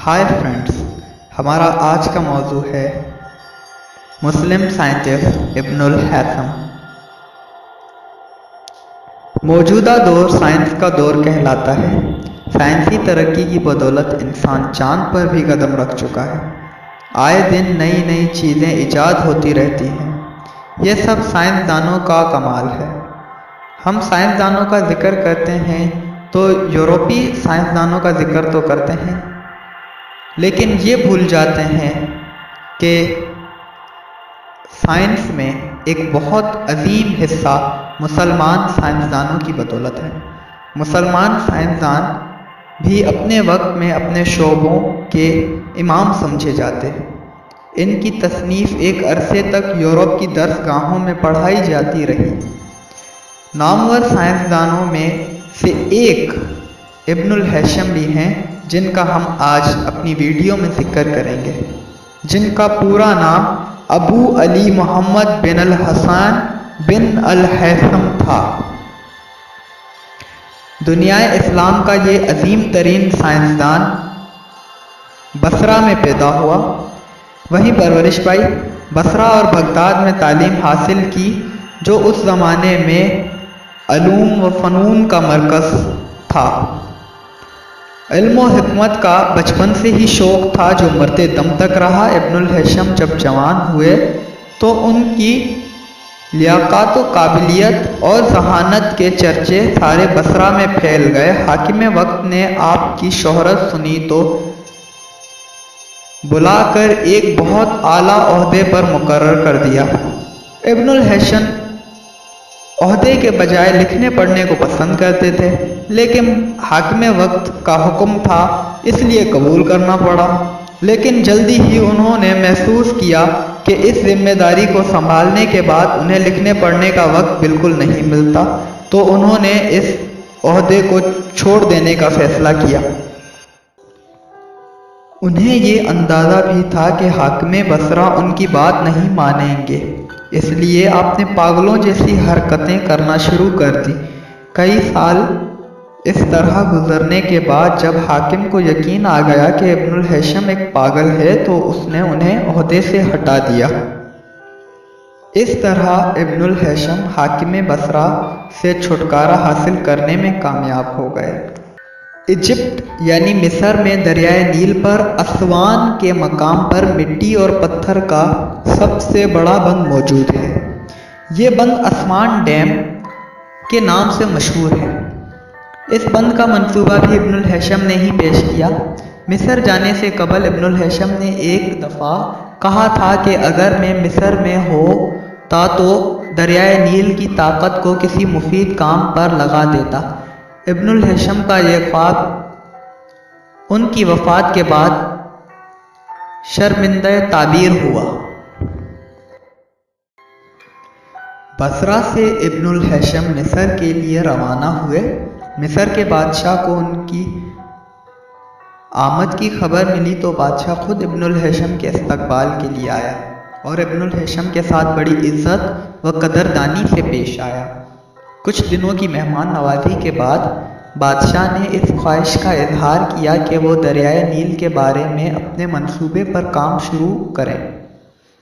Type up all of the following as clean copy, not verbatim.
Hi friends, हमारा आज का मौजू है मुस्लिम साइंटिस्ट इब्नुल हैथम। मौजूदा दौर साइंस का दौर कहलाता है। साइंसी तरक्की की बदौलत इंसान चांद पर भी कदम रख चुका है। आए दिन नई नई चीज़ें इजाद होती रहती हैं। ये सब साइंसदानों का कमाल है। हम साइंसदानों का जिक्र करते हैं तो यूरोपीय साइंसदानों का जिक्र तो करते हैं, लेकिन ये भूल जाते हैं कि साइंस में एक बहुत अजीम हिस्सा मुसलमान साइंसदानों की बदौलत है। मुसलमान साइंसदान भी अपने वक्त में अपने शोबों के इमाम समझे जाते हैं। इनकी तसनीफ़ एक अरसे तक यूरोप की दरसगाहों में पढ़ाई जाती रही। नामवर साइंसदानों में से एक इब्नुल हैशम भी हैं, जिनका हम आज अपनी वीडियो में जिक्र करेंगे, जिनका पूरा नाम अबू अली मोहम्मद बिन अल हसन बिन अल हैथम था। दुनियाए इस्लाम का ये अजीम तरीन साइंसदान बसरा में पैदा हुआ, वहीं परवरिश पाई। बसरा और बगदाद में तालीम हासिल की, जो उस ज़माने में अलूम व फ़नून का मरकज़ था। इल्म व हिकमत का बचपन से ही शौक़ था, जो मरते दम तक रहा। इब्नुल हैशम जब जवान हुए तो उनकी लियाक़त व काबिलियत और ज़हानत के चर्चे सारे बसरा में फैल गए। हाकिम वक्त ने आपकी शोहरत सुनी तो बुलाकर एक बहुत आला ओहदे पर मुकर्रर कर दिया। इब्नुल हैशम ओहदे के बजाय लिखने पढ़ने को पसंद करते थे, लेकिन हाकिम वक्त का हुक्म था, इसलिए कबूल करना पड़ा। लेकिन जल्दी ही उन्होंने महसूस किया कि इस जिम्मेदारी को संभालने के बाद उन्हें लिखने पढ़ने का वक्त बिल्कुल नहीं मिलता, तो उन्होंने इस ओहदे को छोड़ देने का फैसला किया। उन्हें ये अंदाज़ा भी था कि हाकिम बसरा उनकी बात नहीं मानेंगे, इसलिए आपने पागलों जैसी हरकतें करना शुरू कर दी। कई साल इस तरह गुजरने के बाद जब हाकिम को यकीन आ गया कि इब्नुल हैशम एक पागल है, तो उसने उन्हें ओहदे से हटा दिया। इस तरह इब्नुल हैशम हाकिम बसरा से छुटकारा हासिल करने में कामयाब हो गए। इजिप्ट यानी मिस्र में दरियाए नील पर असवान के मकाम पर मिट्टी और पत्थर का सबसे बड़ा बंद मौजूद है। ये बंद असवान डैम के नाम से मशहूर है। इस बंद का मंसूबा भी इब्नुल हैशम ने ही पेश किया। मिस्र जाने से कबल इब्नुल हैशम ने एक दफ़ा कहा था कि अगर मैं मिस्र में होता तो दरियाए नील की ताकत को किसी मुफीद काम पर लगा देता। इब्नुल हैशम का यह ख्वाब उनकी वफ़ात के बाद शर्मिंदा ताबीर हुआ। बसरा से इब्नुल हैशम मिस्र के लिए रवाना हुए। मिस्र के बादशाह को उनकी आमद की खबर मिली तो बादशाह खुद इब्नुल हैशम के इस्तकबाल के लिए आया और इब्नुल हैशम के साथ बड़ी इज़्ज़त व कदरदानी से पेश आया। कुछ दिनों की मेहमान नवाजी के बाद बादशाह ने इस ख्वाहिश का इजहार किया कि वो दरियाए नील के बारे में अपने मंसूबे पर काम शुरू करें।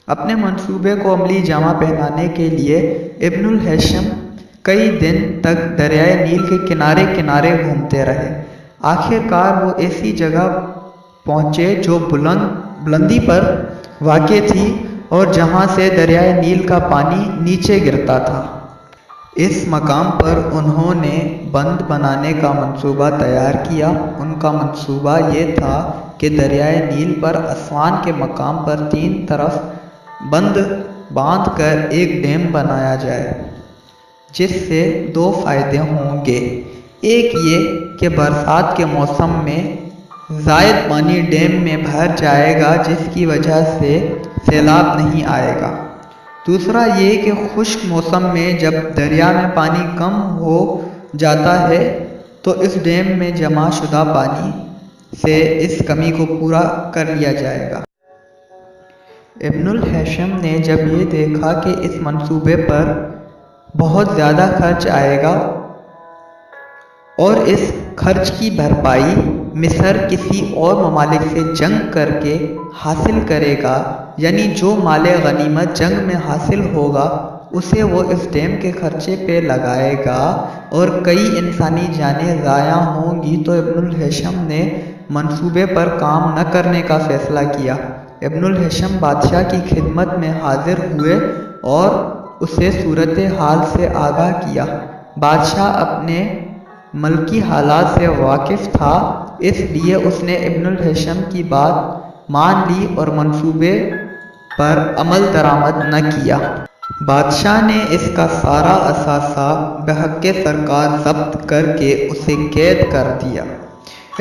अपने मंसूबे को अमली जामा पहनाने के लिए इब्नुल हैशम कई दिन तक दरियाए नील के किनारे किनारे घूमते रहे। आखिरकार वो ऐसी जगह पहुँचे जो बुलंदी पर वाक़े थी और जहाँ से दरियाए नील का पानी नीचे गिरता था। इस मकाम पर उन्होंने बंद बनाने का मंसूबा तैयार किया। उनका मंसूबा ये था कि दरियाए नील पर असवान के मकाम पर 3 तरफ बंद बांधकर एक डैम बनाया जाए, जिससे 2 फ़ायदे होंगे। एक ये कि बरसात के मौसम में ज़ायद पानी डैम में भर जाएगा, जिसकी वजह से सैलाब नहीं आएगा। दूसरा ये कि खुश्क मौसम में जब दरिया में पानी कम हो जाता है तो इस डैम में जमा शुदा पानी से इस कमी को पूरा कर लिया जाएगा। इब्नुल हैशम ने जब ये देखा कि इस मंसूबे पर बहुत ज़्यादा खर्च आएगा और इस खर्च की भरपाई मिस्र किसी और ममालिक से जंग करके हासिल करेगा, यानी जो माले गनीमत जंग में हासिल होगा उसे वो इस डैम के खर्चे पे लगाएगा और कई इंसानी जानें ज़ाया होंगी, तो इब्नुल हेशम ने मंसूबे पर काम न करने का फ़ैसला किया। इब्नुल हेशम बादशाह की खिदमत में हाजिर हुए और उसे सूरत हाल से आगाह किया। बादशाह अपने मल्की हालात से वाकिफ़ था, इसलिए उसने इब्नुल हेशम की बात मान ली और मंसूबे पर अमल दरामद न किया। बादशाह ने इसका सारा असासा बहक़ सरकार ज़ब्त करके उसे कैद कर दिया।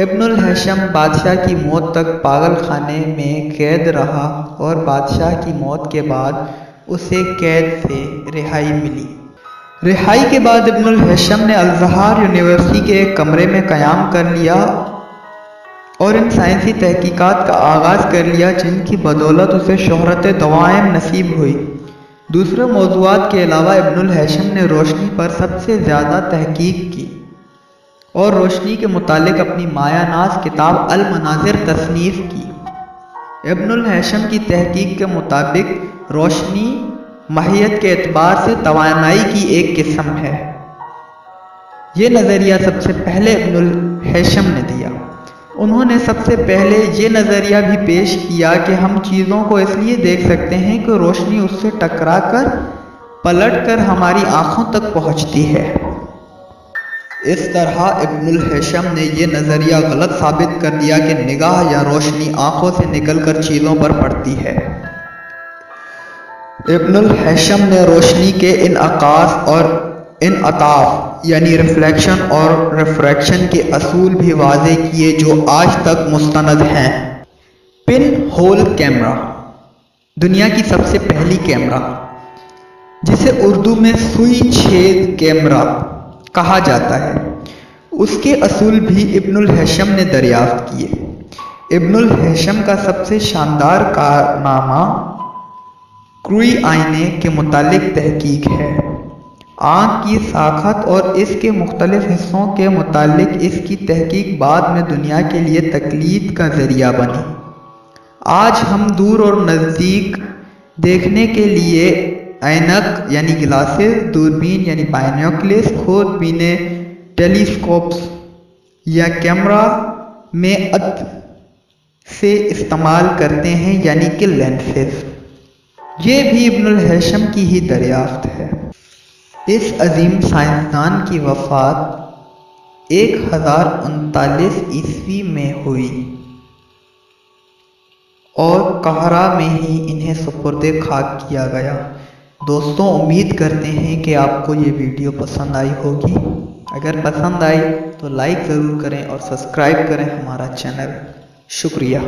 इब्नुल हेशम बादशाह की मौत तक पागल खाने में कैद रहा और बादशाह की मौत के बाद उसे कैद से रिहाई मिली। रिहाई के बाद इब्नुल हेशम ने अल-ज़हार यूनिवर्सिटी के एक कमरे में क़याम कर लिया और इन साइंसी तहकीकात का आगाज़ कर लिया, जिनकी बदौलत उसे शोहरत दवाएम नसीब हुई। दूसरे मौज़ूआत के अलावा इब्नुल हेशम ने रोशनी पर सबसे ज़्यादा तहकीक की और रोशनी के मुतालिक अपनी मायानाज़ किताब अल-मनाज़िर तसनीफ़ की। इब्नुल हेशम की तहकीक के मुताबिक रोशनी माहियत के एतबार से तवानाई की एक किस्म है। ये नज़रिया सबसे पहले इब्नुल हेशम ने दिया। उन्होंने सबसे पहले ये नज़रिया भी पेश किया कि हम चीज़ों को इसलिए देख सकते हैं कि रोशनी उससे टकरा कर पलट कर हमारी आँखों तक पहुँचती है। इस तरह इब्नुल हेशम ने यह नज़रिया गलत साबित कर दिया कि निगाह या रोशनी आँखों से निकलकर चीज़ों पर पड़ती है। इब्नुल हेशम ने रोशनी के इनअकास और इनअताफ यानी रिफ्लेक्शन और रिफ्रैक्शन के असूल भी वाज़े किए जो आज तक मुस्तनद हैं। पिन होल कैमरा दुनिया की सबसे पहली कैमरा, जिसे उर्दू में सुई छेद कैमरा कहा जाता है, उसके असूल भी इब्नुल हेशम ने दरियाफ्त किए। इब्नुल हेशम का सबसे शानदार कारनामा क्रूई आईने के मुतालिक तहकीक है। आँख की साखत और इसके मुख्तलिफ हिस्सों के मुतालिक इसकी तहकीक बाद में दुनिया के लिए तकलीद का ज़रिया बनी। आज हम दूर और नज़दीक देखने के लिए ऐनक यानी ग्लासेस, दूरबीन यानी बाइनोकुलर्स, खोदबीनें, टेलीस्कोप्स या कैमरा में अद से इस्तेमाल करते हैं यानी कि लेंसेज। ये भी इब्नुल हेशम की ही दरियाफ्त है। इस अजीम साइंसदान की वफ़ात 1039 ईस्वी में हुई और काहरा में ही इन्हें सुपुर्दे खाक किया गया। दोस्तों, उम्मीद करते हैं कि आपको ये वीडियो पसंद आई होगी। अगर पसंद आई तो लाइक ज़रूर करें और सब्सक्राइब करें हमारा चैनल। शुक्रिया।